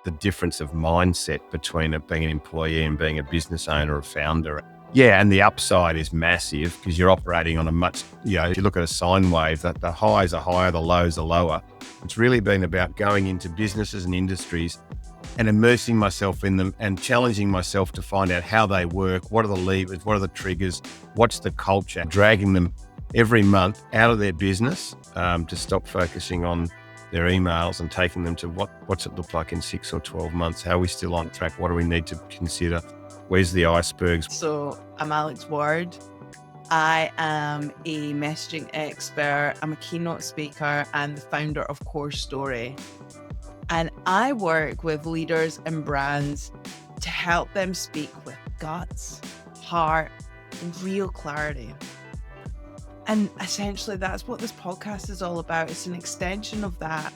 the difference of mindset between being an employee and being a business owner or founder. Yeah, and the upside is massive because you're operating on a much, if you look at a sine wave, that the highs are higher, the lows are lower. It's really been about going into businesses and industries and immersing myself in them and challenging myself to find out how they work, what are the levers, what are the triggers, what's the culture, dragging them every month out of their business to stop focusing on their emails and taking them to what's it look like in 6 or 12 months? How are we still on track? What do we need to consider? Where's the icebergs? So I'm Alex Ward. I am a messaging expert. I'm a keynote speaker and the founder of Core Story. And I work with leaders and brands to help them speak with guts, heart, and real clarity. And essentially, that's what this podcast is all about. It's an extension of that.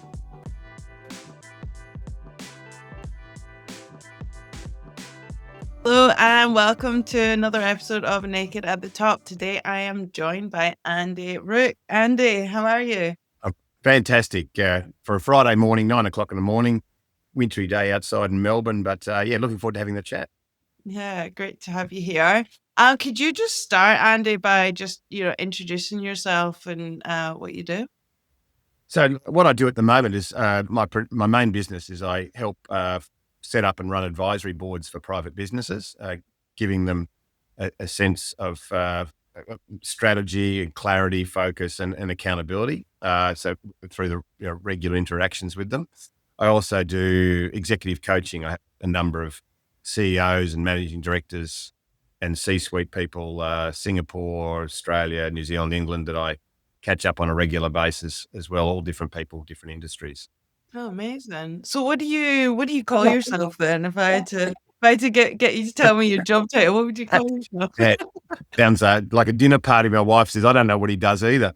Hello, and welcome to another episode of Naked at the Top. Today, I am joined by Andy Rook. Andy, how are you? Fantastic. For a Friday morning, 9 o'clock in the morning, wintry day outside in Melbourne. But looking forward to having the chat. Yeah, great to have you here. Could you just start, Andy, by just introducing yourself and what you do? So what I do at the moment is my main business is I help set up and run advisory boards for private businesses, giving them a sense of strategy and clarity, focus, and accountability. So through the regular interactions with them. I also do executive coaching. I have a number of CEOs and managing directors and C-suite people, Singapore, Australia, New Zealand, England, that I catch up on a regular basis as well. All different people, different industries. Oh, amazing! So, what do you call yourself then? If I had to get you to tell me your job title, what would you call yourself? Yeah, sounds like a dinner party. My wife says, I don't know what he does either.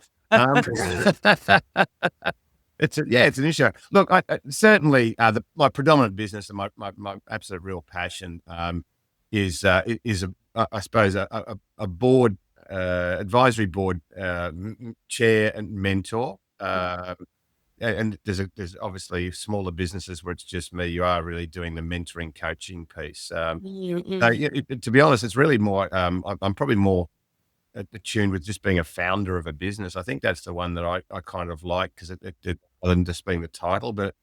It's an issue. Look, I certainly my predominant business and my absolute real passion is I suppose a board advisory board chair and mentor. And there's obviously smaller businesses where it's just me. You are really doing the mentoring, coaching piece. So to be honest, it's really more. I'm probably more attuned with just being a founder of a business. I think that's the one that I kind of like because it other than just being the title, but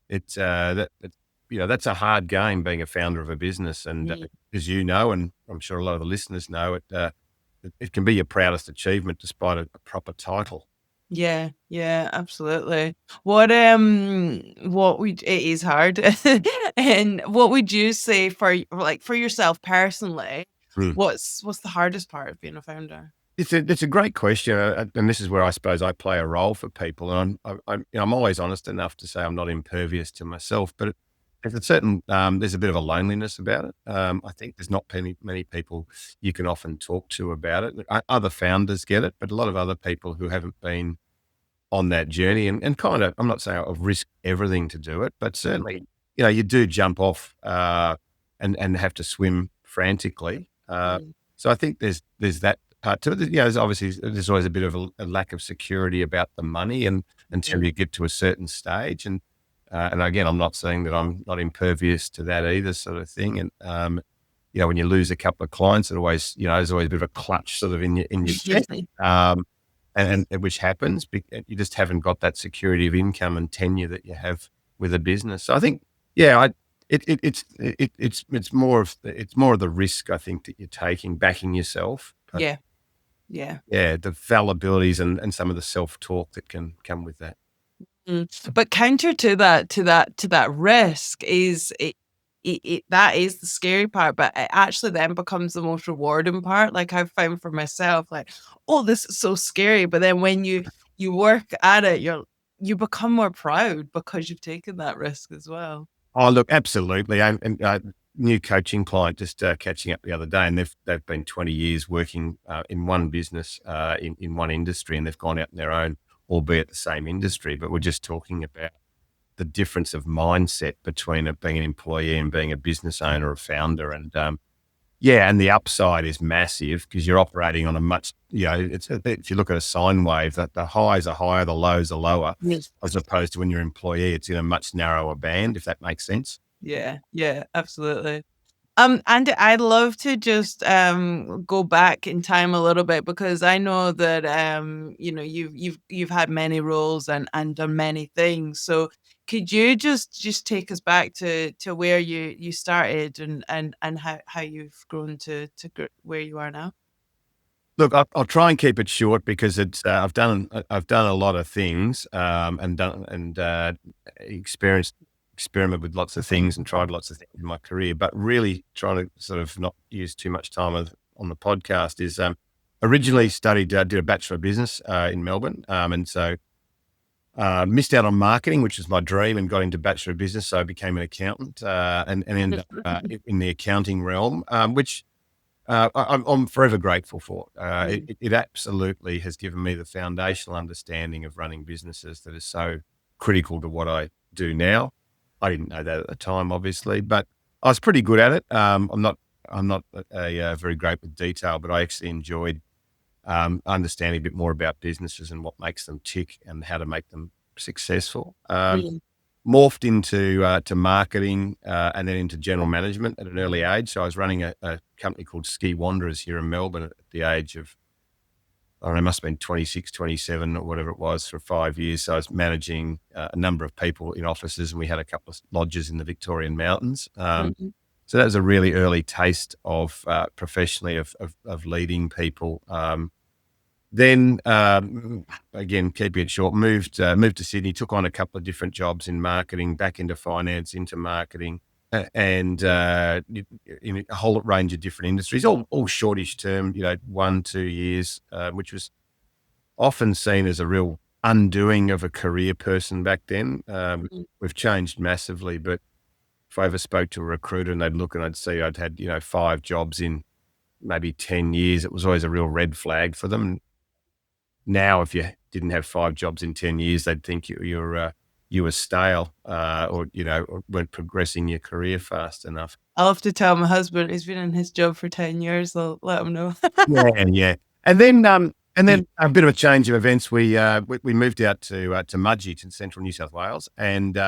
it's that's a hard game being a founder of a business, and as you know, and I'm sure a lot of the listeners know, it can be your proudest achievement despite a proper title. Yeah, absolutely. It is hard. And what would you say for yourself personally? What's the hardest part of being a founder? It's a great question, and this is where I suppose I play a role for people. And I'm always honest enough to say I'm not impervious to myself, but there's a certain there's a bit of a loneliness about it. I think there's not many people you can often talk to about it. Other founders get it, but a lot of other people who haven't been on that journey and kind of, I'm not saying I've risked everything to do it, but certainly, you do jump off and have to swim frantically. So I think there's that part to it. There's always a bit of a lack of security about the money until you get to a certain stage. And again, I'm not saying that I'm not impervious to that either, sort of thing. And when you lose a couple of clients, there's always a bit of a clutch sort of in your chest. And which happens, you just haven't got that security of income and tenure that you have with a business. So I think, it's more of the risk I think that you're taking, backing yourself. Yeah. The fallibilities and some of the self-talk that can come with that. But counter to that risk is that is the scary part, but it actually then becomes the most rewarding part. Like I've found for myself, like, oh, this is so scary. But then when you work at it, you become more proud because you've taken that risk as well. Oh, look, absolutely. And new coaching client just catching up the other day, and they've been 20 years working in one business in one industry, and they've gone out in their own, albeit the same industry. But we're just talking about the difference of mindset between being an employee and being a business owner or founder. And and the upside is massive because you're operating on a much, if you look at a sine wave, that the highs are higher, the lows are lower, as opposed to when you're an employee, it's in a much narrower band, if that makes sense. Yeah, yeah, absolutely. And I'd love to just go back in time a little bit because I know that you've had many roles and done many things. So could you just take us back to where you started and how you've grown to where you are now? Look, I'll try and keep it short because I've done a lot of things, experienced experiment with lots of things and tried lots of things in my career. But really trying to sort of not use too much time on the podcast is originally studied did a Bachelor of Business in Melbourne, and so missed out on marketing, which was my dream, and got into Bachelor of Business. So I became an accountant and ended up in the accounting realm, which I'm forever grateful for. It absolutely has given me the foundational understanding of running businesses that is so critical to what I do now. I didn't know that at the time, obviously, but I was pretty good at it. I'm not very great with detail, but I actually enjoyed understanding a bit more about businesses and what makes them tick and how to make them successful. Mm, Morphed into to marketing and then into general management at an early age. So I was running a company called Ski Wanderers here in Melbourne at the age of, I don't know, it must have been 26, 27 or whatever it was for 5 years. So I was managing a number of people in offices and we had a couple of lodges in the Victorian mountains. mhm, So that was a really early taste of professionally of leading people. Then again, keeping it short, moved to Sydney, took on a couple of different jobs in marketing, back into finance, into marketing, and in a whole range of different industries, all shortish term, 1, 2 years, which was often seen as a real undoing of a career person back then. mhm. We've changed massively, but if I ever spoke to a recruiter and they'd look and I'd see I'd had 5 jobs in maybe 10 years, it was always a real red flag for them. Now, if you didn't have 5 jobs in 10 years, they'd think you were stale, or weren't progressing your career fast enough. I'll have to tell my husband he's been in his job for 10 years. I'll let him know. Yeah, yeah. And then a bit of a change of events. We moved out to Mudgee, to Central New South Wales, and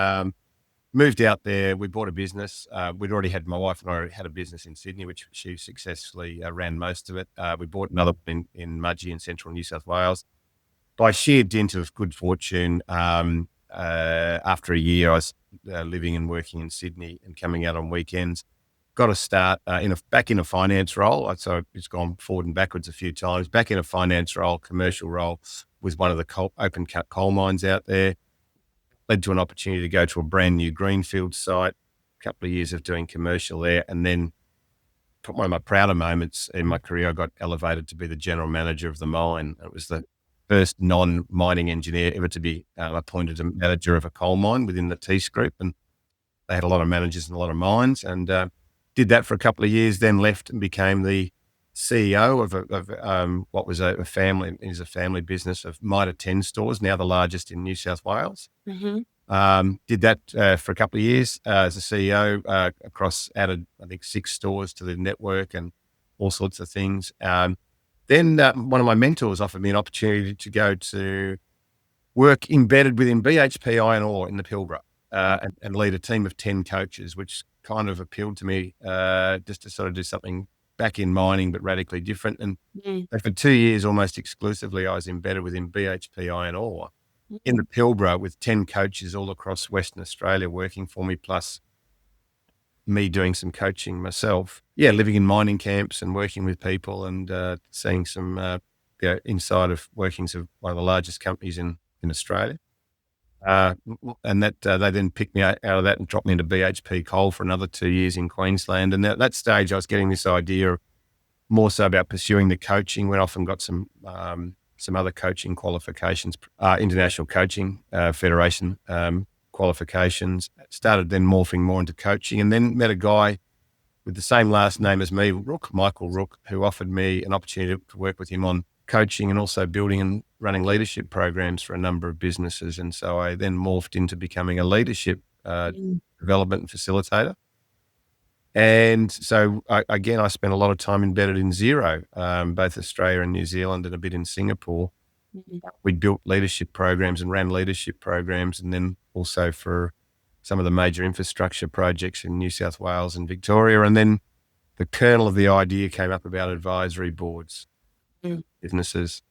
moved out there. We bought a business. We'd already had My wife and I already had a business in Sydney, which she successfully ran most of it. We bought another one in Mudgee in Central New South Wales. By sheer dint of good fortune, after a year, I was living and working in Sydney and coming out on weekends. Got to start back in a finance role. So it's gone forward and backwards a few times. Back in a finance role, commercial role, with one of the open cut coal mines out there. Led to an opportunity to go to a brand new greenfield site. A couple of years of doing commercial there, and then one of my prouder moments in my career, I got elevated to be the general manager of the mine. It was the first non-mining engineer ever to be appointed a manager of a coal mine within the Tees Group. And they had a lot of managers and a lot of mines, and did that for a couple of years, then left and became the CEO of what was a family business of Mitre 10 stores, now the largest in New South Wales. Mhm, Did that for a couple of years as a CEO added, I think, 6 stores to the network and all sorts of things. Then one of my mentors offered me an opportunity to go to work embedded within BHP Iron Ore in the Pilbara and lead a team of 10 coaches, which kind of appealed to me just to sort of do something back in mining, but radically different. And mm, for 2 years, almost exclusively, I was embedded within BHP Iron Ore in the mm, Pilbara with 10 coaches all across Western Australia working for me, plus me doing some coaching myself. Yeah, living in mining camps and working with people and seeing some inside of workings of one of the largest companies in Australia. And that they then picked me out of that and dropped me into BHP Coal for another 2 years in Queensland. And at that stage, I was getting this idea more so about pursuing the coaching. Went off and got some other coaching qualifications, International Coaching Federation qualifications. Started then morphing more into coaching, and then met a guy with the same last name as me, Michael Rook, who offered me an opportunity to work with him on coaching and also building and running leadership programs for a number of businesses. And so I then morphed into becoming a leadership mm, development and facilitator. And so, again, I spent a lot of time embedded in Zero, both Australia and New Zealand, and a bit in Singapore. mm, We built leadership programs and ran leadership programs, and then also for some of the major infrastructure projects in New South Wales and Victoria. And then the kernel of the idea came up about advisory boards, Mm. businesses,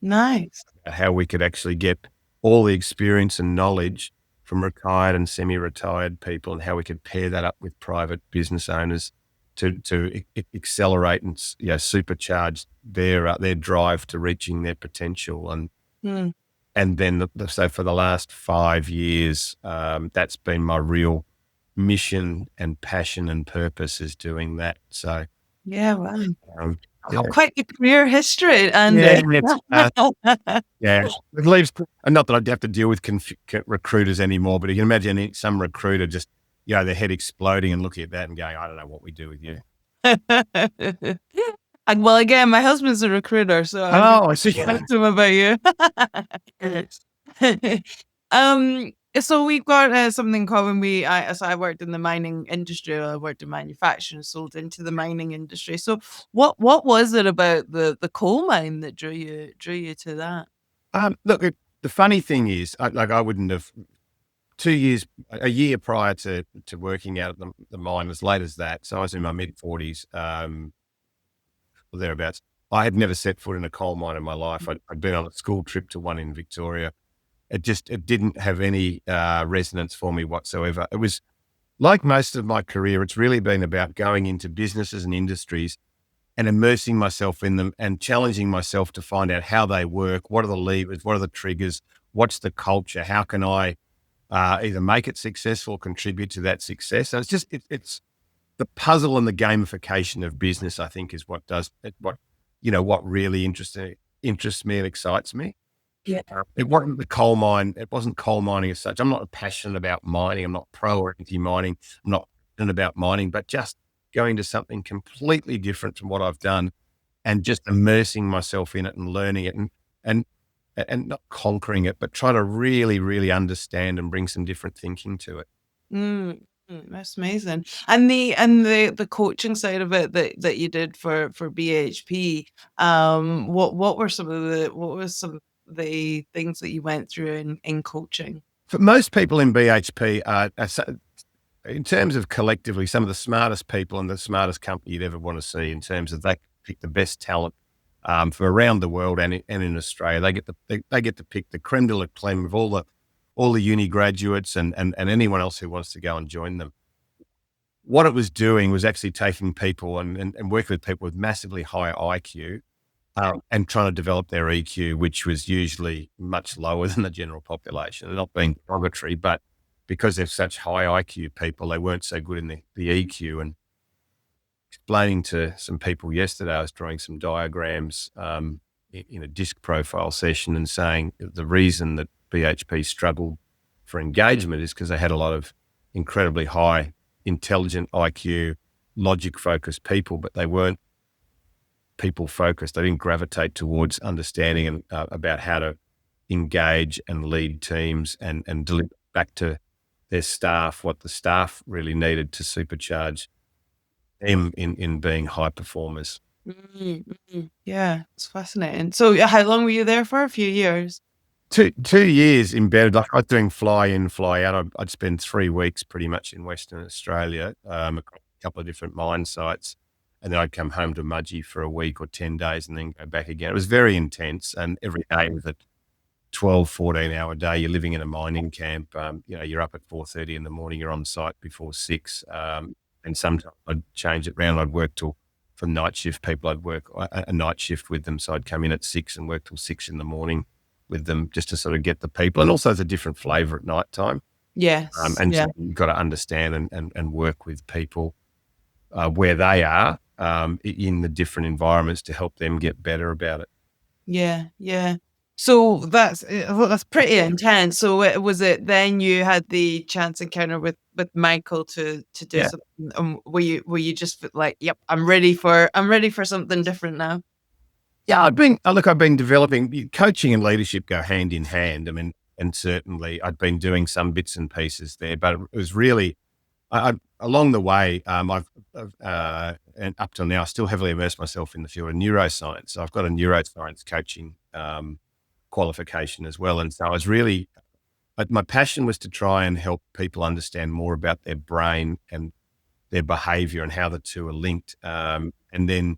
Nice. how we could actually get all the experience and knowledge from retired and semi-retired people, and how we could pair that up with private business owners to accelerate and supercharge their drive to reaching their potential. Mm. And then so for the last 5 years, that's been my real mission and passion and purpose, is doing that. So Yeah, wow. um, yeah, Quite a career history, yeah, Andy. it's yeah, it leaves, and not that I'd have to deal with recruiters anymore, but you can imagine some recruiter just, their head exploding and looking at that and going, I don't know what we do with you. And well, again, my husband's a recruiter, so I can Oh, I see. talk to him about you. So we've got something in common. So I worked in the mining industry. I worked in manufacturing, sold into the mining industry. So what was it about the coal mine that drew you to that? Look, the funny thing is, I wouldn't have 2 years, a year prior to working out at the mine, as late as that. So I was in my mid-40s, or thereabouts. I had never set foot in a coal mine in my life. I'd been on a school trip to one in Victoria. It didn't have any resonance for me whatsoever. It was like most of my career, it's really been about going into businesses and industries and immersing myself in them and challenging myself to find out how they work, what are the levers, what are the triggers, what's the culture, how can I either make it successful, contribute to that success. So it's the puzzle and the gamification of business, I think, is what really interests me and excites me. Yeah. It wasn't the coal mine. It wasn't coal mining as such. I'm not passionate about mining. I'm not pro or anti mining. I'm not passionate about mining, but just going to something completely different from what I've done and just immersing myself in it and learning it and and not conquering it, but try to really, really understand and bring some different thinking to it. Mm, that's amazing. And the coaching side of it that you did for BHP, what were some of the things that you went through in coaching? For most people in BHP, in terms of collectively, some of the smartest people and the smartest company you'd ever want to see, in terms of they pick the best talent for around the world and in Australia. They get to pick the creme de la creme of all the uni graduates and anyone else who wants to go and join them. What it was doing was actually taking people and working with people with massively high IQ and trying to develop their EQ, which was usually much lower than the general population. They're not being derogatory, but because they're such high IQ people, they weren't so good in the EQ. And explaining to some people yesterday, I was drawing some diagrams in a disc profile session and saying the reason that BHP struggled for engagement is because they had a lot of incredibly high, intelligent IQ, logic-focused people, but they weren't people-focused. They didn't gravitate towards understanding and about how to engage and lead teams and deliver back to their staff what the staff really needed to supercharge them in being high performers. Yeah, it's fascinating. So how long were you there for? A few years? 2 years embedded. Like I was doing fly in, fly out. I'd spend 3 weeks pretty much in Western Australia, a couple of different mine sites, and then I'd come home to Mudgee for a week or 10 days and then go back again. It was very intense, and every day was a 12, 14-hour day. You're living in a mining camp. You're up at 4:30 in the morning. You're on site before 6. And sometimes I'd change it around. For night shift people, I'd work a night shift with them. So I'd come in at 6 and work till 6 in the morning with them just to sort of get the people. And also it's a different flavour at night time. Yes. So you've got to understand and work with people where they are in the different environments to help them get better about it. Yeah, yeah. So that's pretty intense. So was it then you had the chance encounter with Michael to do Yeah. something? Were you just like, yep, I'm ready for something different now? Yeah, I've been developing. Coaching and leadership go hand in hand. I mean, and certainly I'd been doing some bits and pieces there, but it was really, along the way, and up till now, I still heavily immerse myself in the field of neuroscience. So I've got a neuroscience coaching qualification as well. And so I was really my passion was to try and help people understand more about their brain and their behavior and how the two are linked. And then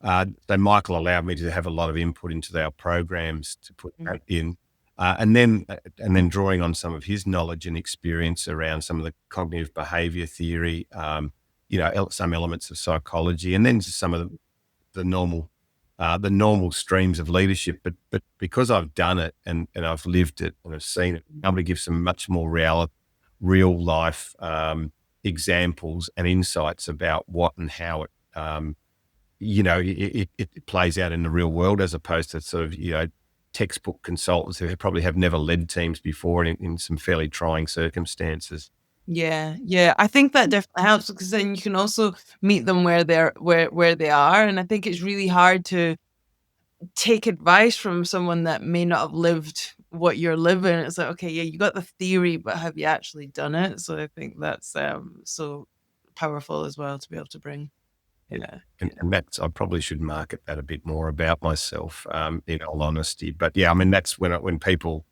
so Michael allowed me to have a lot of input into our programs to put that in. And then drawing on some of his knowledge and experience around some of the cognitive behavior theory, some elements of psychology, and then just some of the normal streams of leadership. But because I've done it and I've lived it and I've seen it, I'm able to give some much more real life examples and insights about what and how it plays out in the real world, as opposed to sort of, textbook consultants who probably have never led teams before in some fairly trying circumstances. Yeah, yeah. I think that definitely helps, because then you can also meet them where they are. And I think it's really hard to take advice from someone that may not have lived what you're living. It's like, okay, yeah, you got the theory, but have you actually done it? So I think that's so powerful as well to be able to bring. Yeah. And that's, I probably should market that a bit more about myself, in all honesty. But yeah, I mean, that's when people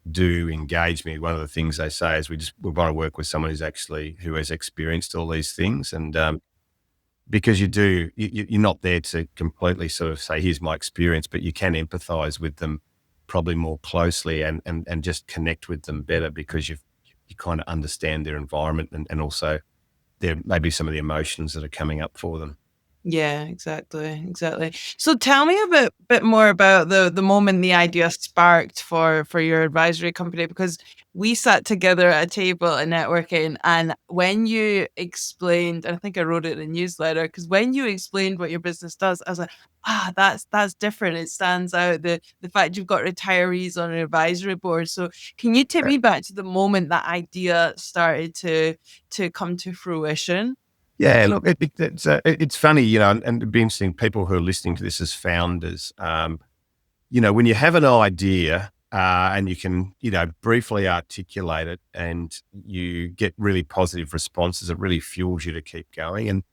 do engage me, one of the things they say is we want to work with someone who has experienced all these things. And because you're not there to completely sort of say, here's my experience, but you can empathize with them probably more closely and just connect with them better, because you kind of understand their environment and also maybe some of the emotions that are coming up for them. Yeah, exactly, exactly. So tell me a bit more about the moment the idea sparked for your advisory company, because we sat together at a table at networking, and when you explained, and I think I wrote it in a newsletter, because when you explained what your business does, I was like, that's different. It stands out. The fact you've got retirees on an advisory board. So can you take me back to the moment that idea started to come to fruition? Yeah, look, it's funny, and it'd be interesting, people who are listening to this as founders, when you have an idea, and you can, briefly articulate it and you get really positive responses, it really fuels you to keep going. And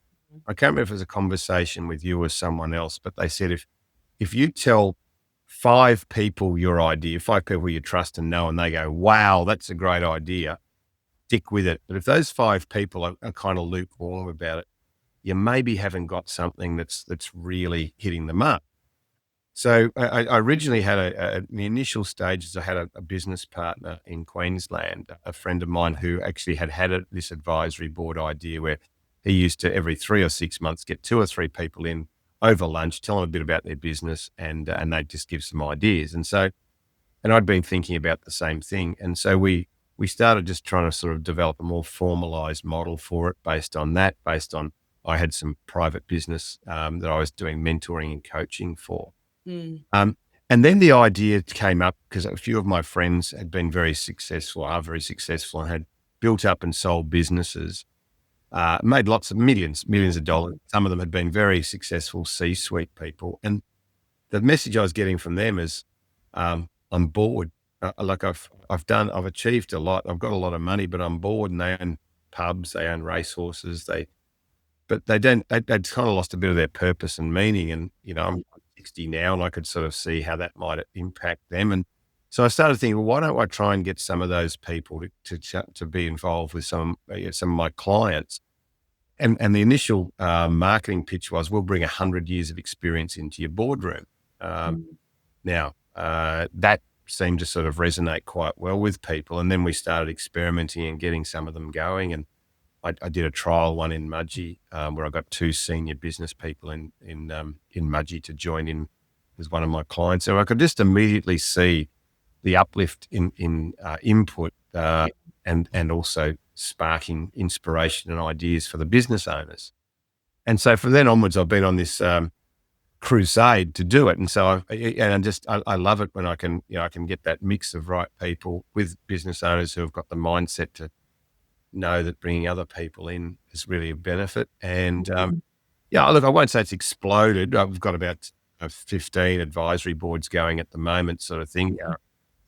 I can't remember if it was a conversation with you or someone else, but they said, if you tell 5 people your idea, 5 people you trust and know, and they go, wow, that's a great idea, stick with it. But if those 5 people are kind of lukewarm about it, you maybe haven't got something that's really hitting the mark. So I originally had in the initial stages, I had a business partner in Queensland, a friend of mine who actually had this advisory board idea where he used to, every 3 or 6 months, get 2 or 3 people in over lunch, tell them a bit about their business, and they'd just give some ideas. And I'd been thinking about the same thing. And so we started just trying to sort of develop a more formalized model for it based on I had some private business that I was doing mentoring and coaching for. Mm, And then the idea came up because a few of my friends had been very successful, are very successful, and had built up and sold businesses, made lots of millions of dollars. Some of them had been very successful C-suite people. And the message I was getting from them is, I'm bored. Like I've achieved a lot. I've got a lot of money, but I'm bored. And they own pubs, they own racehorses, but they'd kind of lost a bit of their purpose and meaning. And, I'm 60 now, and I could sort of see how that might impact them. And so I started thinking, well, why don't I try and get some of those people to be involved with some of my clients? And the initial marketing pitch was, we'll bring 100 years of experience into your boardroom. mm, Now, that seemed to sort of resonate quite well with people. And then we started experimenting and getting some of them going. And I did a trial one in Mudgee, where I got 2 senior business people in Mudgee to join in as one of my clients. So I could just immediately see the uplift in input, and also sparking inspiration and ideas for the business owners. And so from then onwards, I've been on this crusade to do it. And so I love it when I can get that mix of right people with business owners who have got the mindset to know that bringing other people in is really a benefit. And look, I won't say it's exploded. I've got about 15 advisory boards going at the moment, sort of thing.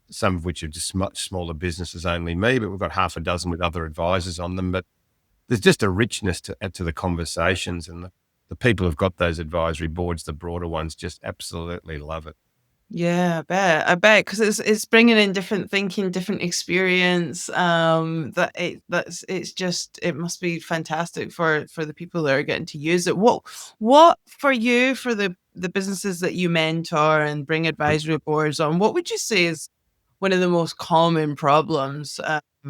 Some of which are just much smaller businesses, only me, but we've got half a dozen with other advisors on them. But there's just a richness to add to the conversations, and the people who've got those advisory boards, the broader ones, just absolutely love it. Yeah, I bet, because it's bringing in different thinking, different experience. It's just it must be fantastic for the people that are getting to use it. What for you for the businesses that you mentor and bring advisory boards on? What would you say is one of the most common problems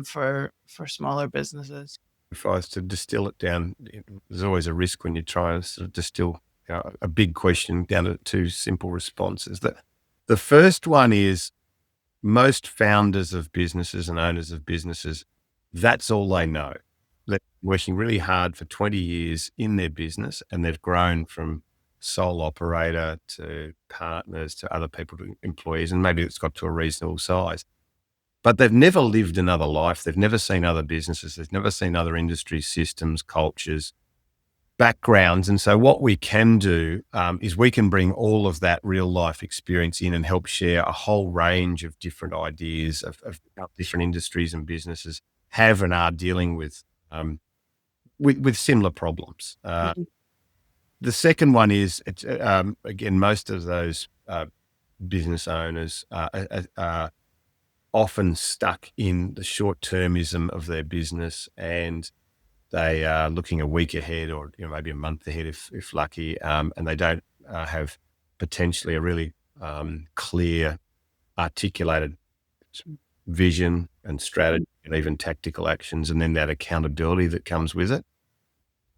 for smaller businesses? If I was to distill it down, there's always a risk when you try to sort of distill a big question down to two simple responses. The first one is most founders of businesses and owners of businesses, that's all they know. They're working really hard for 20 years in their business and they've grown from sole operator to partners to other people to employees, and maybe it's got to a reasonable size. But they've never lived another life. They've never seen other businesses. They've never seen other industry systems, cultures, backgrounds. And so what we can do is we can bring all of that real life experience in and help share a whole range of different ideas of how different industries and businesses have and are dealing with similar problems. Mhm. The second one is, again, most of those business owners are often stuck in the short-termism of their business, and they are looking a week ahead or maybe a month ahead if lucky, and they don't have potentially a really clear, articulated vision and strategy and even tactical actions, and then that accountability that comes with it.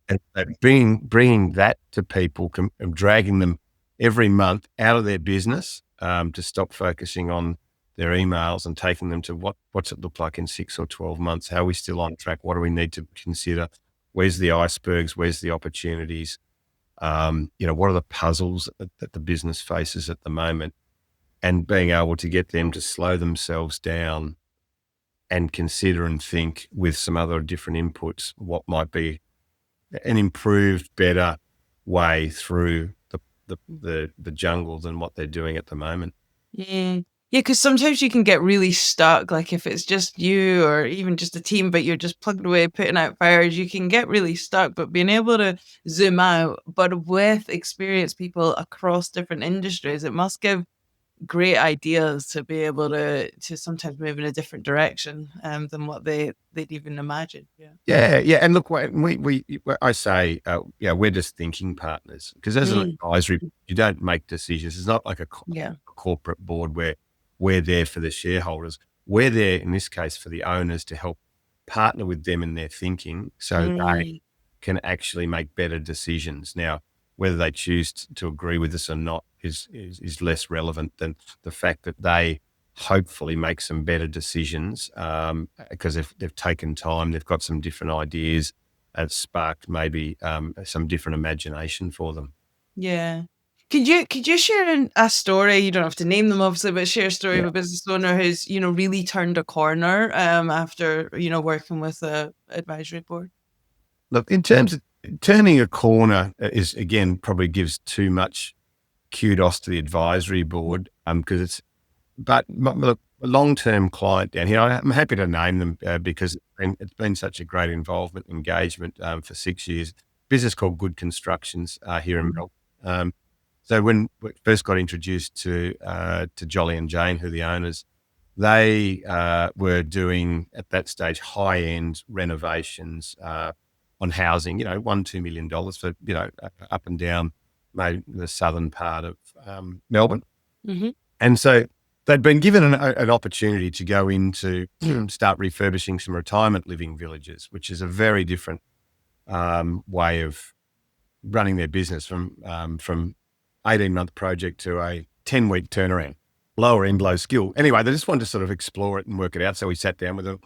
And so bringing that to people, and dragging them every month out of their business to stop focusing on their emails and taking them to what's it look like in 6 or 12 months? How are we still on track? What do we need to consider? Where's the icebergs? Where's the opportunities? What are the puzzles that the business faces at the moment? And being able to get them to slow themselves down and consider and think with some other different inputs what might be an improved, better way through the jungle than what they're doing at the moment. Yeah. Yeah, because sometimes you can get really stuck. Like if it's just you or even just a team, but you're just plugged away putting out fires, you can get really stuck. But being able to zoom out, but with experienced people across different industries, it must give great ideas to be able to sometimes move in a different direction than what they'd even imagined. Yeah. Yeah, yeah, and look, I say, yeah, we're just thinking partners because as an Mm, advisory, you don't make decisions. It's not like yeah. corporate board where we're there for the shareholders. We're there in this case for the owners to help partner with them in their thinking, so they Mm, can actually make better decisions. Now, whether they choose to agree with us or not is less relevant than the fact that they hopefully make some better decisions because they've taken time, they've got some different ideas, it's sparked maybe some different imagination for them. yeah. Could you share a story? You don't have to name them, obviously, but share a story Yeah. of a business owner who's really turned a corner after working with a advisory board. Look, in terms of turning a corner is again probably gives too much kudos to the advisory board because it's look, a long-term client down here, I'm happy to name them because it's been such a great involvement, engagement for 6 years. Business called Good Constructions here in Mhm. Melbourne. So when we first got introduced to Jolly and Jane, who are the owners, they were doing at that stage high-end renovations on housing. $1-2 million for up and down maybe the southern part of Melbourne. Mhm. And so they'd been given an opportunity to go into start refurbishing some retirement living villages, which is a very different way of running their business from 18-month project to a 10-week turnaround. Lower end, low skill. Anyway, they just wanted to sort of explore it and work it out. So we sat down with them.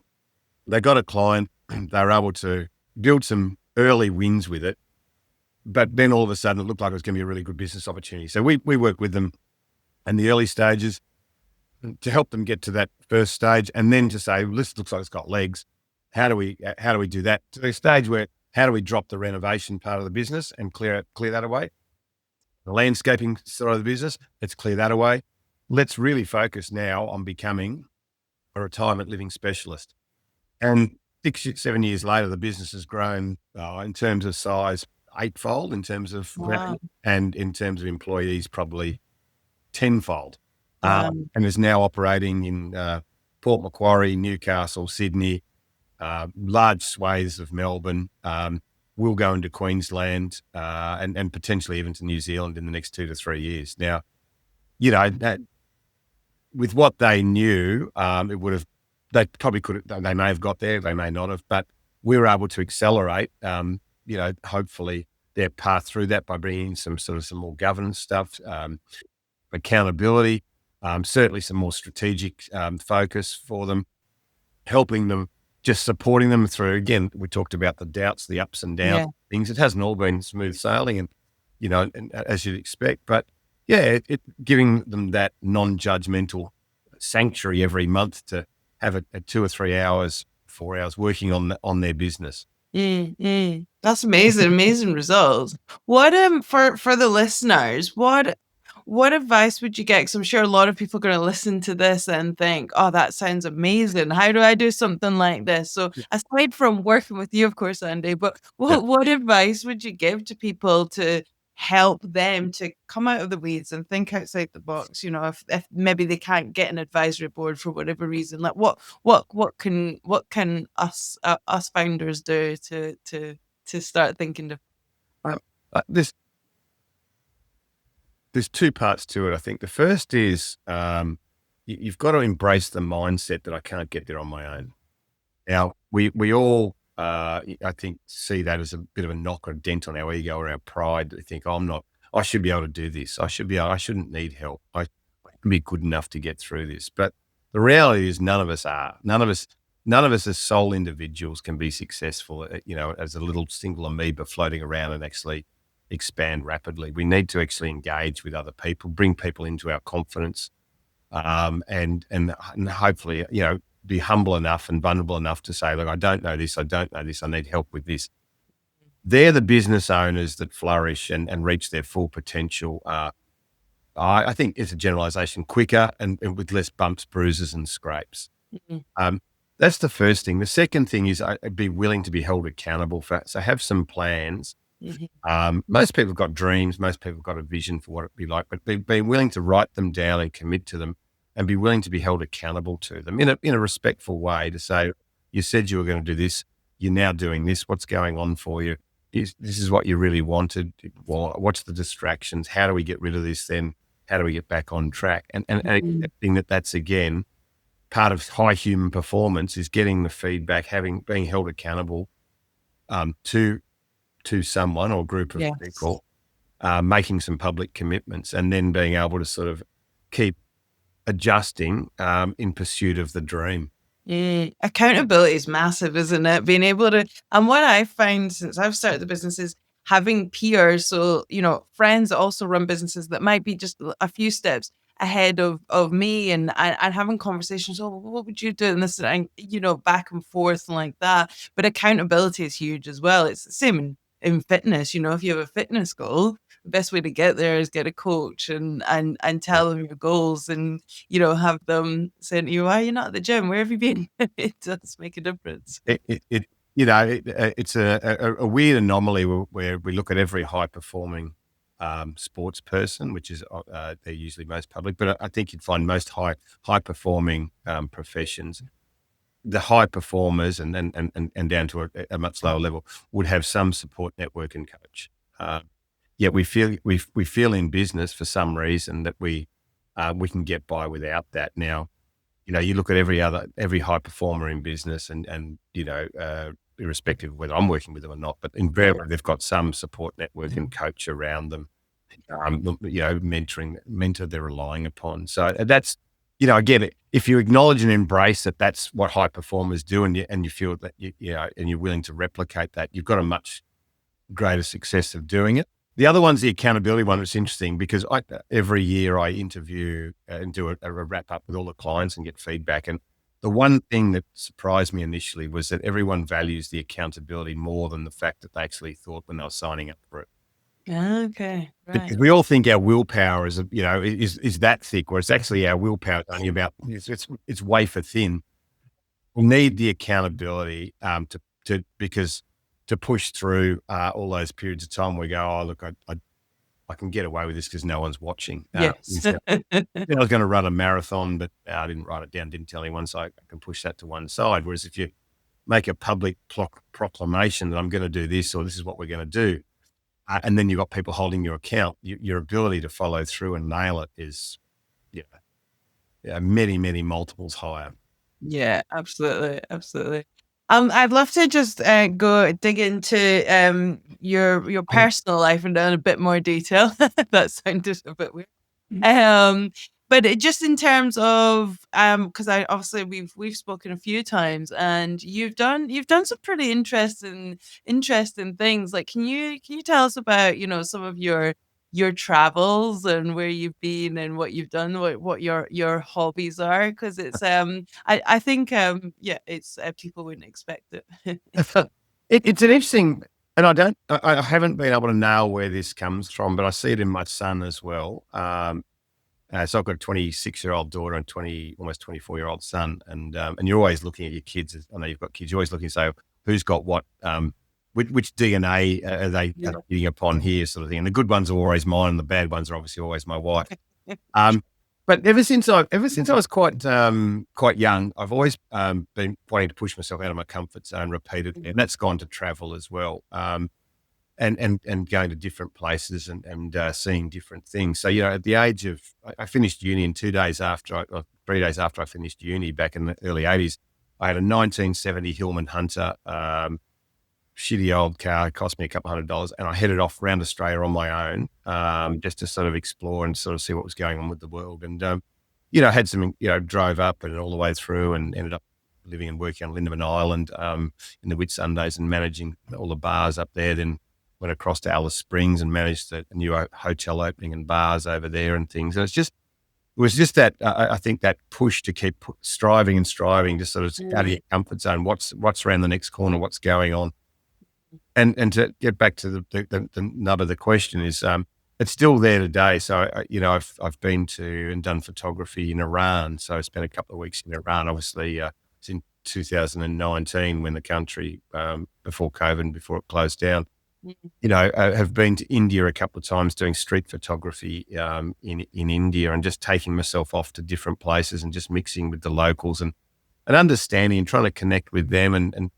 They got a client. They were able to build some early wins with it. But then all of a sudden, it looked like it was going to be a really good business opportunity. So we worked with them in the early stages to help them get to that first stage, and then to say, well, this looks like it's got legs. How do we do that to the stage where how do we drop the renovation part of the business and clear that away? The landscaping side of the business, let's clear that away. Let's really focus now on becoming a retirement living specialist. And 6, 7 years later, the business has grown in terms of size eightfold in terms of Wow. revenue, and in terms of employees, probably tenfold. Wow. and is now operating in Port Macquarie, Newcastle, Sydney, large swathes of Melbourne. Will go into Queensland and potentially even to New Zealand in the next 2 to 3 years. Now, that, with what they knew, it would have, they probably could have, they may have got there, they may not have, but we were able to accelerate, hopefully their path through that by bringing some more governance stuff, accountability, certainly some more strategic focus for them, helping them, just supporting them through. Again, we talked about the doubts, the ups and downs, Yeah. things. It hasn't all been smooth sailing, and as you'd expect, but yeah, giving them that non-judgmental sanctuary every month to have a 2 or 3 hours, 4 hours working on their business. That's amazing, amazing results. What for the listeners, what advice would you get? Because I'm sure a lot of people are going to listen to this and think, "Oh, that sounds amazing. How do I do something like this?" So, Yeah. aside from working with you, of course, Andy, but Yeah. what advice would you give to people to help them to come out of the weeds and think outside the box? If maybe they can't get an advisory board for whatever reason, like what can us founders do to start thinking of. Um, there's two parts to it. I think the first is you've got to embrace the mindset that I can't get there on my own. Now, we all, I think, see that as a bit of a knock or a dent on our ego or our pride. They think, "Oh, I should be able to do this. I shouldn't need help. I can be good enough to get through this." But the reality is none of us are. None of us as sole individuals can be successful, as a little single amoeba floating around and actually expand rapidly. We need to actually engage with other people, bring people into our confidence, and hopefully, be humble enough and vulnerable enough to say, "Look, I don't know this. I don't know this. I need help with this." They're the business owners that flourish and reach their full potential. I think it's a generalization, quicker and with less bumps, bruises, and scrapes. Mhm, Um, that's the first thing. The second thing is be willing to be held accountable for. So have some plans. mhm, Most people have got dreams. Most people have got a vision for what it'd be like, but be willing to write them down and commit to them, and be willing to be held accountable to them in a respectful way. To say, "You said you were going to do this. You're now doing this. What's going on for you? This is what you really wanted. What's the distractions? How do we get rid of this? Then how do we get back on track?" And mhm. accepting that that's again part of high human performance is getting the feedback, being held accountable to someone or group of Yes. people, making some public commitments, and then being able to sort of keep adjusting in pursuit of the dream. Accountability is massive, isn't it? Being able to, and what I find since I've started the business is having peers. So, friends that also run businesses that might be just a few steps ahead of me, and having conversations. "Oh, what would you do?" And this, and back and forth like that. But accountability is huge as well. It's the same in fitness. If you have a fitness goal, the best way to get there is get a coach and tell them your goals, and have them saying to you, "Why are you not at the gym? Where have you been?" It does make a difference. It it's a weird anomaly where we look at every high performing sports person, which is they're usually most public, but I think you'd find most high performing professions, the high performers and down to a much lower level would have some support network and coach. Yet we feel in business for some reason that we can get by without that. Now, you look at every high performer in business and irrespective of whether I'm working with them or not, but invariably they've got some support network and coach around them, mentor they're relying upon. So that's, I get it. If you acknowledge and embrace that that's what high performers do, and you feel that and you're willing to replicate that, you've got a much greater success of doing it. The other one's the accountability one. It's interesting because every year I interview and do a wrap up with all the clients and get feedback. And the one thing that surprised me initially was that everyone values the accountability more than the fact that they actually thought when they were signing up for it. Okay, right. Because we all think our willpower is that thick, where it's actually our willpower is only about it's wafer thin. We need the accountability to push through all those periods of time. We go, "Oh, look, I can get away with this because no one's watching. Yes. Instead, I was going to run a marathon, but I didn't write it down, didn't tell anyone, so I can push that to one side. Whereas if you make a public proclamation that I'm going to do this or this is what we're going to do, and then you've got people holding your account, your ability to follow through and nail it is many, many multiples higher. Yeah, absolutely, absolutely. I'd love to just go dig into your personal life in a bit more detail. That sounded a bit weird. But just in terms of because I obviously we've spoken a few times, and you've done some pretty interesting things. Like, can you tell us about some of your travels and where you've been and what you've done, what your hobbies are? Because it's I think yeah, it's people wouldn't expect it. It's an interesting, and I haven't been able to nail where this comes from, but I see it in my son as well. So I've got a 26-year-old daughter and almost 24-year-old son, and you're always looking at your kids. I know you've got kids. You're always looking to say who's got what, which DNA are they hitting upon here, sort of thing. And the good ones are always mine, and the bad ones are obviously always my wife. But ever since I was quite young, I've always been wanting to push myself out of my comfort zone repeatedly, and that's gone to travel as well. And going to different places and seeing different things. So, at the age of, I finished uni, and 3 days after I finished uni back in the early 80s, I had a 1970 Hillman Hunter, shitty old car, cost me a couple $100, and I headed off around Australia on my own, just to sort of explore and sort of see what was going on with the world. And, had some, drove up and all the way through and ended up living and working on Lindeman Island in the Whitsundays and managing all the bars up there. Then went across to Alice Springs and managed a new hotel opening and bars over there and things. And it was just that, I think that push to keep striving, just sort of out of your comfort zone. What's around the next corner? What's going on? And to get back to the nub of the question is, it's still there today. So, I've been to and done photography in Iran. So I spent a couple of weeks in Iran. Obviously, it's in 2019 when the country, before COVID, before it closed down. I have been to India a couple of times doing street photography in India, and just taking myself off to different places and just mixing with the locals and understanding and trying to connect with them. And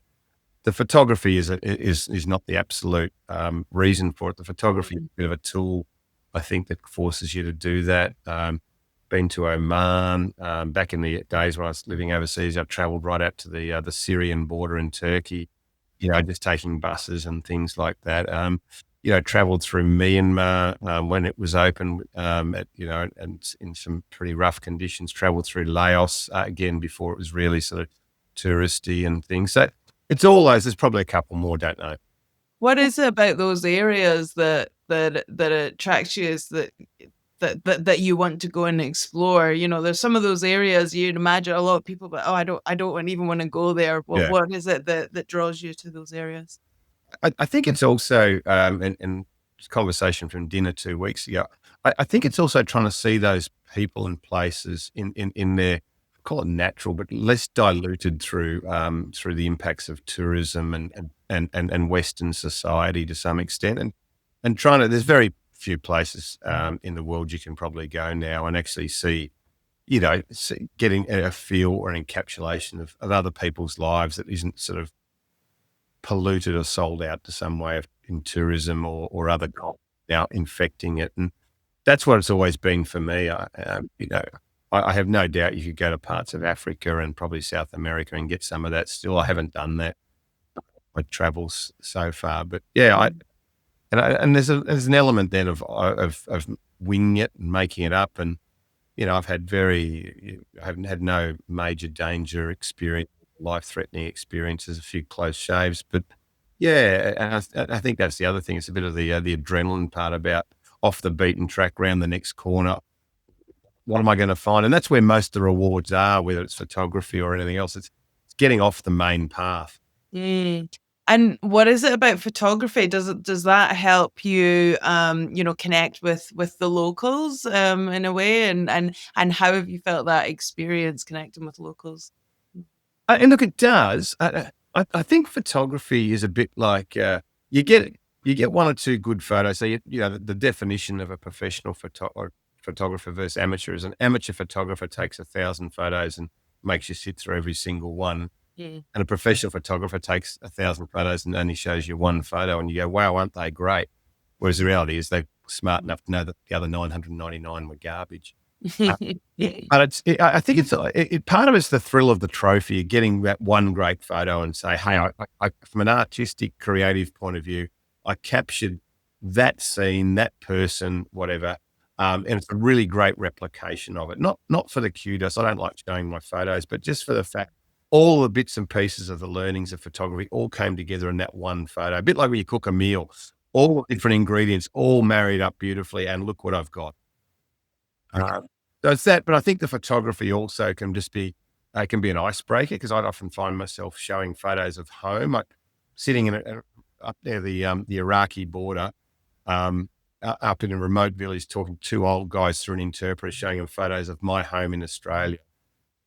the photography is not the absolute reason for it. The photography is a bit of a tool, I think, that forces you to do that. Been to Oman back in the days when I was living overseas. I travelled right out to the Syrian border in Turkey. Just taking buses and things like that. Travelled through Myanmar when it was open, and in some pretty rough conditions. Travelled through Laos again before it was really sort of touristy and things. So it's all those. There's probably a couple more, don't know. What is it about those areas that attracts you? Is that you want to go and explore? There's some of those areas you'd imagine a lot of people, but I don't even want to go there. What is it that draws you to those areas? I think it's also, and conversation from dinner 2 weeks ago, I think it's also trying to see those people and places in their, call it natural, but less diluted through the impacts of tourism and Western society to some extent, and trying to. There's very few places in the world you can probably go now and actually see, getting a feel or an encapsulation of other people's lives that isn't sort of polluted or sold out to some way in tourism or other now infecting it. And that's what it's always been for me. I have no doubt you could go to parts of Africa and probably South America and get some of that still. I haven't done that. My travels so far, but yeah, and there's an element then of winging it and making it up. And, I haven't had no major danger experience, life-threatening experiences, a few close shaves, but yeah, and I think that's the other thing. It's a bit of the adrenaline part about off the beaten track, round the next corner. What am I going to find? And that's where most of the rewards are, whether it's photography or anything else. It's getting off the main path. And what is it about photography? Does that help you, connect with the locals in a way? And how have you felt that experience connecting with locals? And look, it does. I think photography is a bit like you get you get one or two good photos. So the definition of a professional photographer versus amateur is an amateur photographer takes 1,000 photos and makes you sit through every single one. Mm. And a professional photographer takes 1,000 photos and only shows you one photo, and you go, "Wow, aren't they great?" Whereas the reality is they're smart enough to know that the other 999 were garbage. Uh, but I think part of it's the thrill of the trophy, getting that one great photo and say, "Hey, from an artistic, creative point of view, I captured that scene, that person, whatever." And it's a really great replication of it. Not for the kudos. I don't like showing my photos, but just for the fact all the bits and pieces of the learnings of photography all came together in that one photo. A bit like when you cook a meal, all the different ingredients all married up beautifully, and look what I've got. Uh, so it's that, but I think the photography also can just be can be an icebreaker, because I'd often find myself showing photos of home, like sitting up near the Iraqi border, up in a remote village, talking to two old guys through an interpreter, showing them photos of my home in Australia.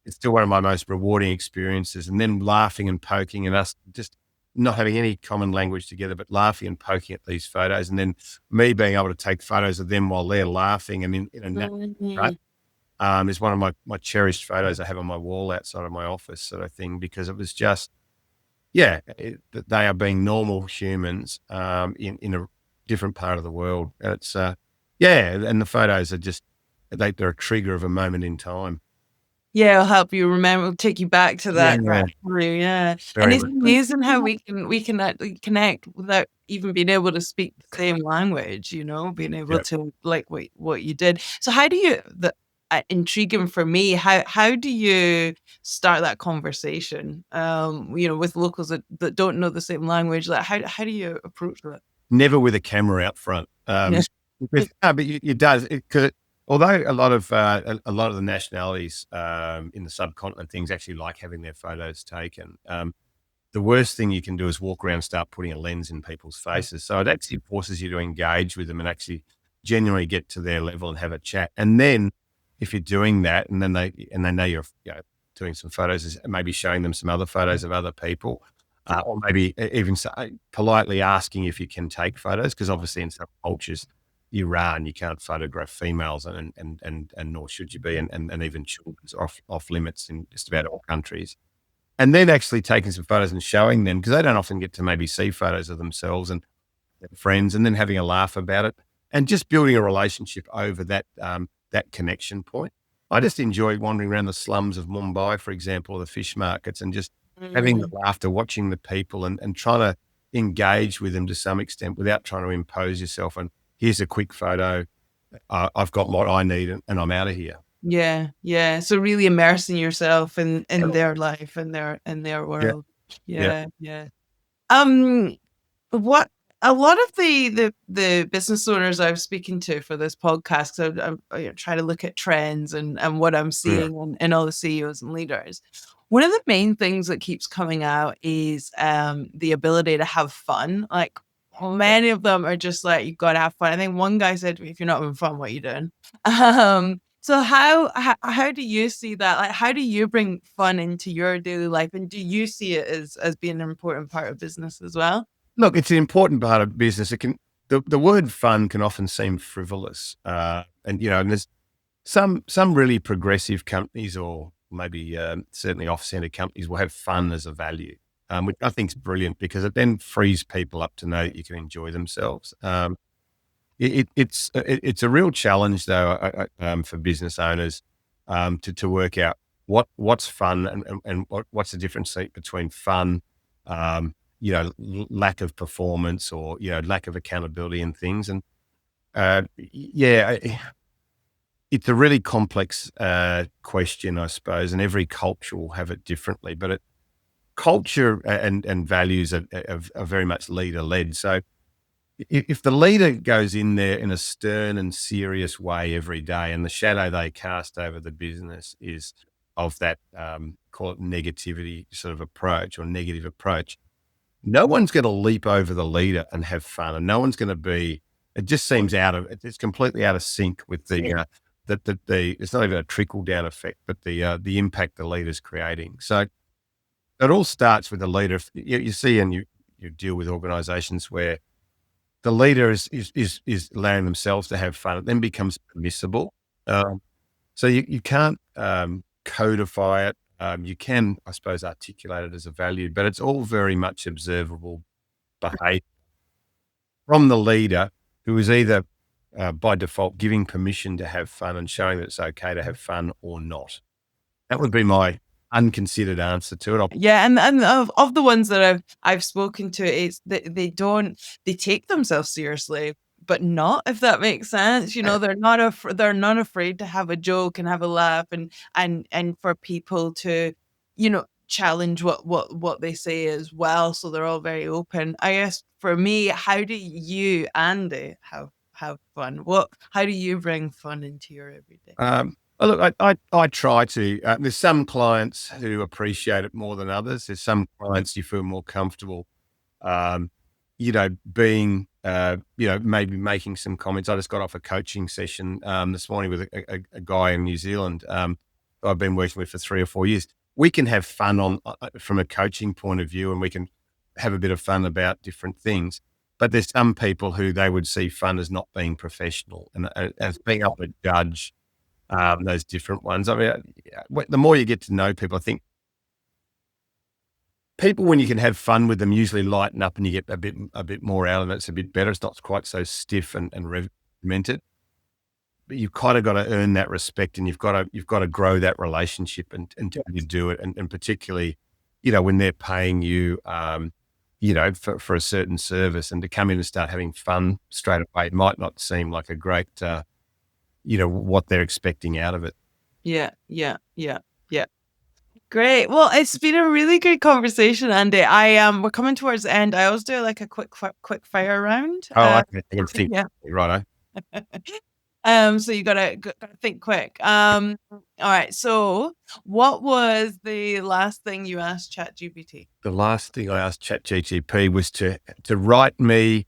It's still one of my most rewarding experiences, and then laughing and poking, and us just not having any common language together, but laughing and poking at these photos, and then me being able to take photos of them while they're laughing and in a natural Mhm. state, is one of my cherished photos I have on my wall outside of my office, sort of thing, because it was just, that they are being normal humans, in a different part of the world. And it's, and the photos are just, they're a trigger of a moment in time. Yeah, it'll help you remember, it'll take you back to Yeah, that room, yeah, and very it's much. amazing how we can actually connect without even being able to speak the same language, being able Yeah. to like what you did. So how do you intriguing for me, how do you start that conversation, with locals that don't know the same language? Like, how do you approach that? Never with a camera out front. Yeah. Because no, but it does, 'cause although a lot of the nationalities, in the subcontinent, things actually like having their photos taken, the worst thing you can do is walk around and start putting a lens in people's faces. So it actually forces you to engage with them and actually genuinely get to their level and have a chat. And then if you're doing that, and then they know you're, doing some photos, is maybe showing them some other photos of other people, or maybe even politely asking if you can take photos, because obviously in some cultures, Iran, you can't photograph females, and nor should you be, and even children's off limits in just about all countries. And then actually taking some photos and showing them, because they don't often get to maybe see photos of themselves and their friends, and then having a laugh about it, and just building a relationship over that connection point. I just enjoy wandering around the slums of Mumbai, for example, or the fish markets, and just having the Mm. laughter, watching the people, and trying to engage with them to some extent without trying to impose yourself. And here's a quick photo. I've got what I need, and I'm out of here. Yeah, yeah. So really immersing yourself in their life and their Yeah, world. yeah. Yeah, yeah. Um, what a lot of the business owners I'm speaking to for this podcast, so I'm trying to look at trends and what I'm Mm. seeing in all the CEOs and leaders. One of the main things that keeps coming out is the ability to have fun. Like, many of them are just like, you gotta have fun. I think one guy said, if you're not having fun, what are you doing? So how do you see that? Like, how do you bring fun into your daily life, and do you see it as being an important part of business as well? Look, it's an important part of business. The word fun can often seem frivolous, and there's some really progressive companies, or maybe certainly off-center companies, will have fun as a value, which I think is brilliant, because it then frees people up to know that you can enjoy themselves. It's a real challenge, though, for business owners, to work out what's fun, and what's the difference between fun, lack of performance, or lack of accountability and things. And it's a really complex question, I suppose, and every culture will have it differently. But culture and values are very much leader led. So if the leader goes in there in a stern and serious way every day, and the shadow they cast over the business is of that, call it negativity sort of approach, or negative approach, no one's going to leap over the leader and have fun, and no one's going to be. It just seems it's completely out of sync with it's not even a trickle down effect, but the impact the leader's creating. So it all starts with the leader. You see, and you deal with organisations where the leader is allowing themselves to have fun. It then becomes permissible. Um, so you can't codify it. You can, I suppose, articulate it as a value, but it's all very much observable behavior from the leader, who is either by default giving permission to have fun and showing that it's okay to have fun or not. That would be my unconsidered answer to it. Yeah, and of the ones that I've spoken to, it's they don't, they take themselves seriously, but not, if that makes sense. They're not afraid to have a joke and have a laugh, and for people to, challenge what they say as well. So they're all very open. I guess for me, how do you, Andy, have fun? How do you bring fun into your everyday? Well, look, I try to. There's some clients who appreciate it more than others. There's some clients you feel more comfortable, um, being, maybe making some comments. I just got off a coaching session this morning with a guy in New Zealand who I've been working with for 3 or 4 years. We can have fun from a coaching point of view, and we can have a bit of fun about different things. But there's some people who they would see fun as not being professional and as being able to judge those different ones. I mean, the more you get to know people, I think people, when you can have fun with them, usually lighten up and you get a bit more out of it. It's a bit better. It's not quite so stiff and regimented. But you've kind of got to earn that respect, and you've got to grow that relationship until you do it. And particularly, when they're paying you, for a certain service, and to come in and start having fun straight away, it might not seem like a great, what they're expecting out of it. Yeah, yeah, yeah, yeah. Great. Well, it's been a really good conversation, Andy. We're coming towards the end. I always do like a quick fire round. Oh, I can think. Yeah. Righto. So you gotta think quick. All right. So, what was the last thing you asked ChatGPT? The last thing I asked ChatGPT was to write me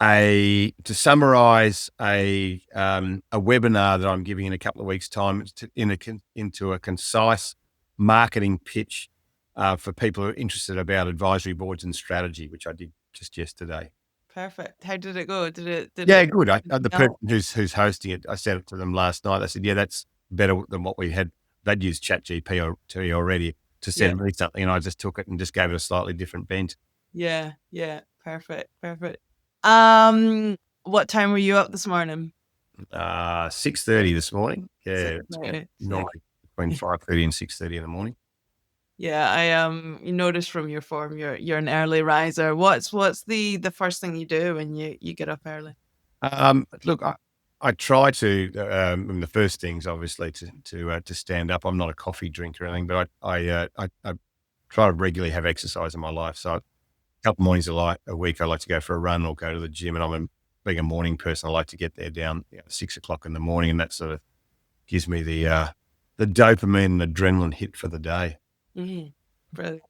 to summarize a webinar that I'm giving in a couple of weeks' time into a concise marketing pitch for people who are interested about advisory boards and strategy, which I did just yesterday. Perfect. How did it go? Did Yeah, it? good. The person who's hosting it, I said it to them last night. I said, yeah, that's better than what we had. They'd used ChatGPT already to send me something, and I just took it and just gave it a slightly different bent. Yeah. Yeah. Perfect. What time were you up this morning? 6:30 this morning. Yeah, Right. normally between 5:30 and 6:30 in the morning. Yeah, I you noticed from your form you're an early riser. What's the first thing you do when you get up early? Look, I try to. The first thing's obviously to stand up. I'm not a coffee drinker or anything, but I try to regularly have exercise in my life. So a couple of mornings a week, I like to go for a run or go to the gym. And being a morning person, I like to get there down 6 o'clock in the morning, and that sort of gives me the dopamine and adrenaline hit for the day. Mm-hmm. Brilliant.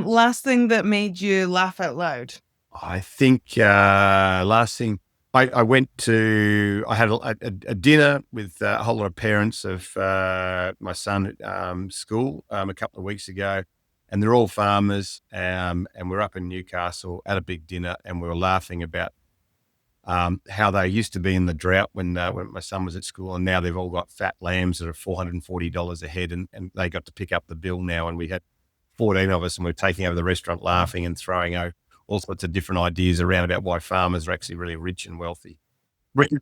Last thing that made you laugh out loud? I think last thing, I went to, I had a dinner with a whole lot of parents of my son at school a couple of weeks ago, and they're all farmers, and we're up in Newcastle at a big dinner, and we were laughing about how they used to be in the drought when my son was at school, and now they've all got fat lambs that are $440 a head, and they got to pick up the bill now, and we had 14 of us, and we're taking over the restaurant laughing and throwing out all sorts of different ideas around about why farmers are actually really rich and wealthy.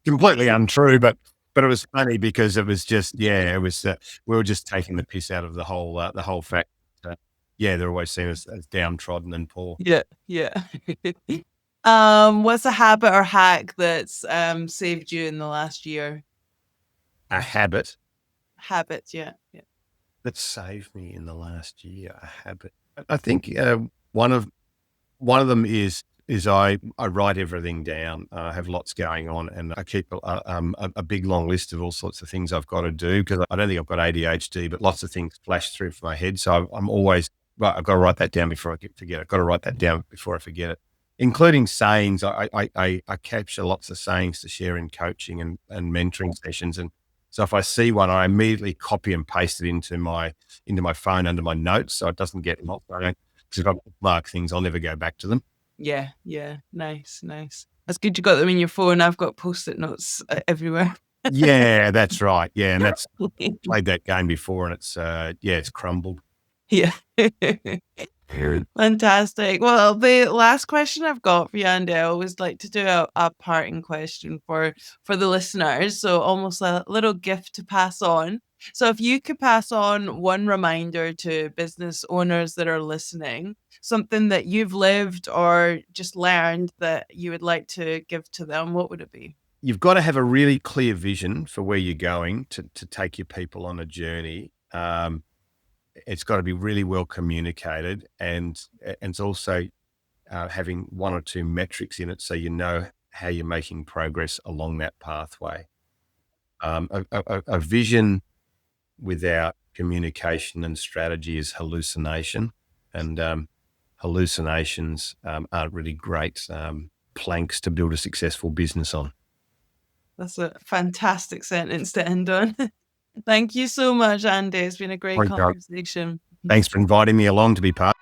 Completely untrue, but it was funny because it was just, it was, we were just taking the piss out of the whole fact. They're always seen as downtrodden and poor. Yeah. What's a habit or hack that's saved you in the last year? A habit? Habits, yeah. That saved me in the last year. A habit. I think one of them is I write everything down. I have lots going on, and I keep a big long list of all sorts of things I've got to do, because I don't think I've got ADHD, but lots of things flash through my head. So I'm always, I've got to write that down before I forget it. I've got to write that down before I forget it, including sayings. I capture lots of sayings to share in coaching and mentoring sessions. And so if I see one, I immediately copy and paste it into my phone under my notes, so it doesn't get lost. Because if I mark things, I'll never go back to them. Yeah, yeah. Nice, nice. That's good you got them in your phone. I've got Post-it notes everywhere. Yeah, that's right. Yeah, and that's played that game before, and it's it's crumbled. Yeah. Fantastic. Well, the last question I've got for you, Andy, I always like to do a parting question for the listeners. So almost a little gift to pass on. So if you could pass on one reminder to business owners that are listening, something that you've lived or just learned that you would like to give to them, what would it be? You've got to have a really clear vision for where you're going to take your people on a journey. It's got to be really well communicated, and it's also having one or two metrics in it so you know how you're making progress along that pathway. A vision without communication and strategy is hallucination, and hallucinations aren't really great planks to build a successful business on. That's a fantastic sentence to end on. Thank you so much, Andy. It's been a great Thanks conversation. for inviting me along to be part.